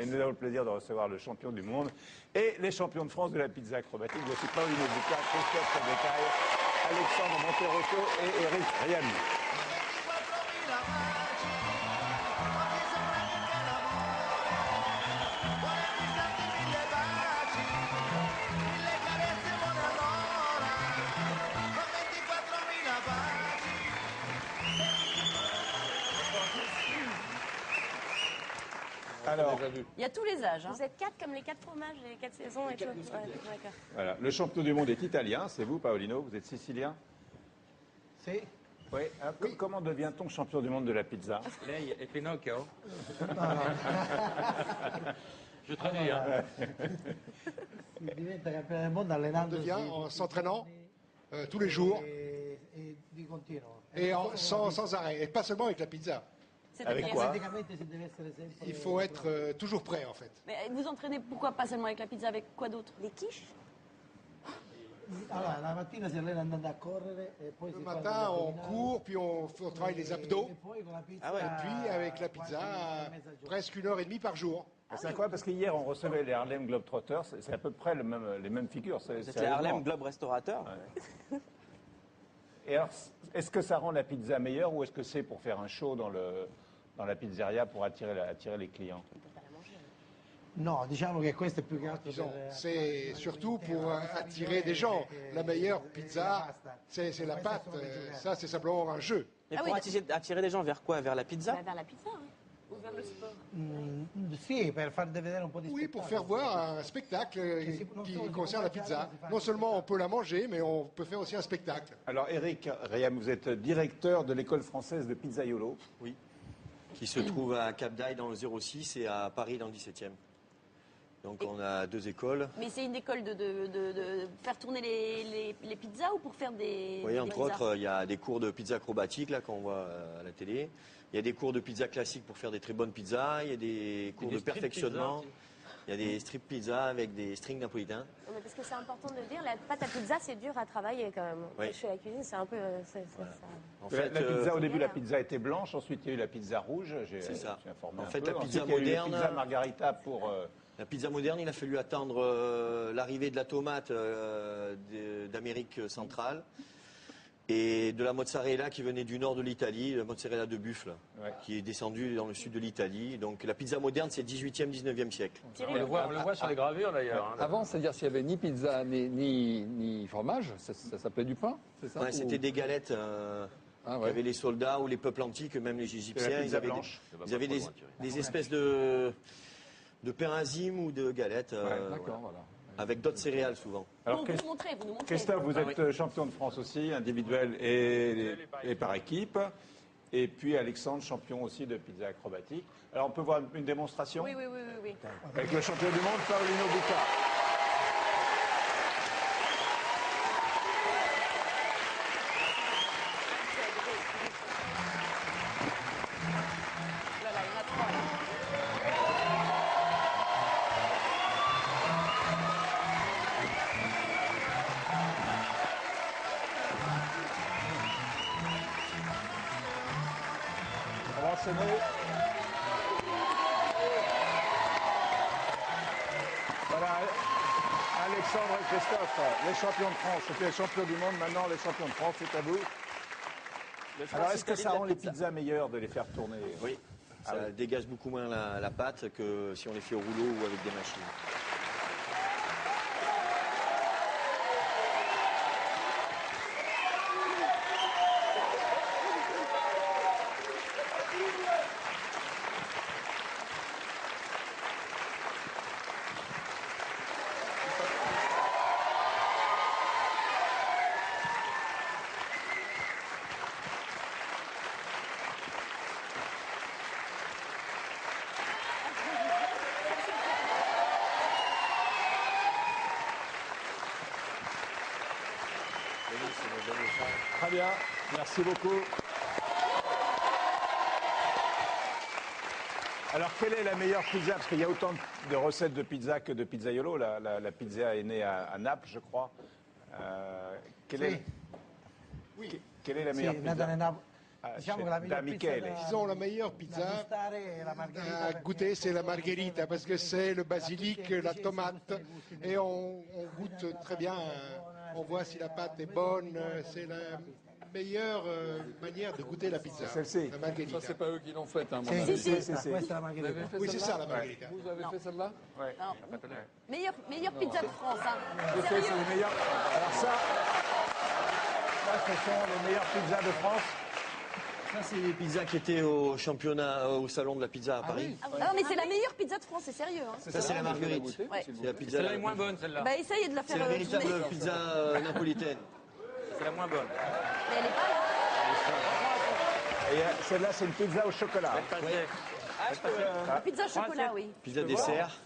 Et nous avons le plaisir de recevoir le champion du monde et les champions de France de la pizza acrobatique. Voici Paolino Bucca, Christophe Sabecaille, Alexandre Monterosso et Eric Riami. Alors, il y a tous les âges. Hein. Vous êtes 4 comme les 4 fromages et les 4 saisons et tout. Ouais, voilà, le champion du monde est italien, c'est vous, Paolino, vous êtes sicilien? Si. Oui. Comment devient-on champion du monde de la pizza? Lei è Pinocchio? Je traduis. Hein. On devient en s'entraînant tous les jours et sans arrêt, et pas seulement avec la pizza. Avec quoi? Il faut être toujours prêt, en fait. Mais vous entraînez pourquoi pas seulement avec la pizza, avec quoi d'autre? Les quiches? Le matin, on court, puis on travaille les abdos. Et puis, avec la pizza, presque 1h30 par jour. C'est incroyable parce qu'hier, on recevait les Harlem Globetrotters. C'est à peu près les mêmes figures. C'est les Harlem Globe Restaurateur. Ouais. Et alors, est-ce que ça rend la pizza meilleure ou est-ce que c'est pour faire un show dans la pizzeria pour attirer les clients? Non, disons c'est surtout pour attirer des gens. La meilleure pizza, c'est la pâte. Ça, c'est simplement un jeu. Mais pour attirer des gens vers quoi? Vers la pizza? Vers la pizza, hein. Ou vers le sport? Oui, pour faire voir un spectacle qui concerne la pizza. Non seulement on peut la manger, mais on peut faire aussi un spectacle. Alors, Eric Riam, vous êtes directeur de l'école française de Pizzaiolo. Oui, qui se trouve à Cap d'Aille dans le 06 et à Paris dans le 17e. Donc on a 2 écoles. Mais c'est une école de faire tourner les pizzas ou pour faire des... Vous voyez, entre autres, il y a des cours de pizza acrobatique là qu'on voit à la télé. Il y a des cours de pizza classique pour faire des très bonnes pizzas. Il y a des cours de perfectionnement. Il y a des strip pizzas avec des strings napolitains. Mais parce que c'est important de le dire, la pâte à pizza, c'est dur à travailler quand même. Oui. Chez la cuisine, c'est un peu... Voilà. En fait, la pizza, au début, la pizza était blanche. Ensuite, il y a eu la pizza rouge. C'est ça. Informé en fait, peu. la pizza Ensuite, moderne... Il y a eu la pizza margarita pour... La pizza moderne, il a fallu attendre l'arrivée de la tomate d'Amérique centrale et de la mozzarella qui venait du nord de l'Italie, la mozzarella de buffle, qui est descendue dans le sud de l'Italie. Donc la pizza moderne, c'est 18e, 19e siècle. On le voit sur les gravures d'ailleurs. Avant, c'est-à-dire s'il n'y avait ni pizza ni fromage, ça s'appelait du pain, c'est ça? Ouais, c'était des galettes qu'avaient les soldats ou les peuples antiques, même les Égyptiens. Ils avaient des espèces de pain azime ou de galettes. Voilà. Avec d'autres céréales souvent. Alors, vous nous montrez. Christophe, vous êtes champion de France aussi, individuel et par équipe. Et puis Alexandre, champion aussi de pizza acrobatique. Alors on peut voir une démonstration? Oui. Avec le champion du monde, Paolino Bucca. Voilà, Alexandre et Christophe, les champions de France. C'était les champions du monde, maintenant les champions de France, c'est à vous. Alors est-ce que ça rend les pizzas meilleures de les faire tourner? Oui, ça dégage beaucoup moins la pâte que si on les fait au rouleau ou avec des machines. Très bien, merci beaucoup. Alors, quelle est la meilleure pizza? Parce qu'il y a autant de recettes de pizza que de pizzaiolo. La pizza est née à Naples, je crois. Quelle est la meilleure pizza? Da Michele. Disons, la meilleure pizza à goûter, c'est la margherita, parce que c'est le basilic, la tomate, et on goûte très bien. On voit si la pâte est bonne. C'est la meilleure manière de goûter la pizza. Celle-ci. La margherita. Ça, c'est pas eux qui l'ont faite, hein, mon Si, avis. si. Si. Vous avez fait Oui, c'est celle-là ça la margherita. Vous avez fait celle-là? Ouais. Meilleure pizza de France. Hein. Je sais, c'est Sérieux. les meilleurs. Alors ça, ce sont les meilleures pizzas de France. Ça, c'est les pizzas qui étaient au championnat, au salon de la pizza à Paris. Ah non, mais c'est la meilleure pizza de France, c'est sérieux. Hein. Ça, c'est la marguerite. Ouais. C'est la pizza. Celle-là est moins bonne, celle-là. Bah, essayez de la faire C'est la véritable tourner. pizza napolitaine. C'est la moins bonne. Mais elle est pas là. Et celle-là, c'est une pizza au chocolat. Faites passer. La pizza au chocolat, oui. Pizza dessert.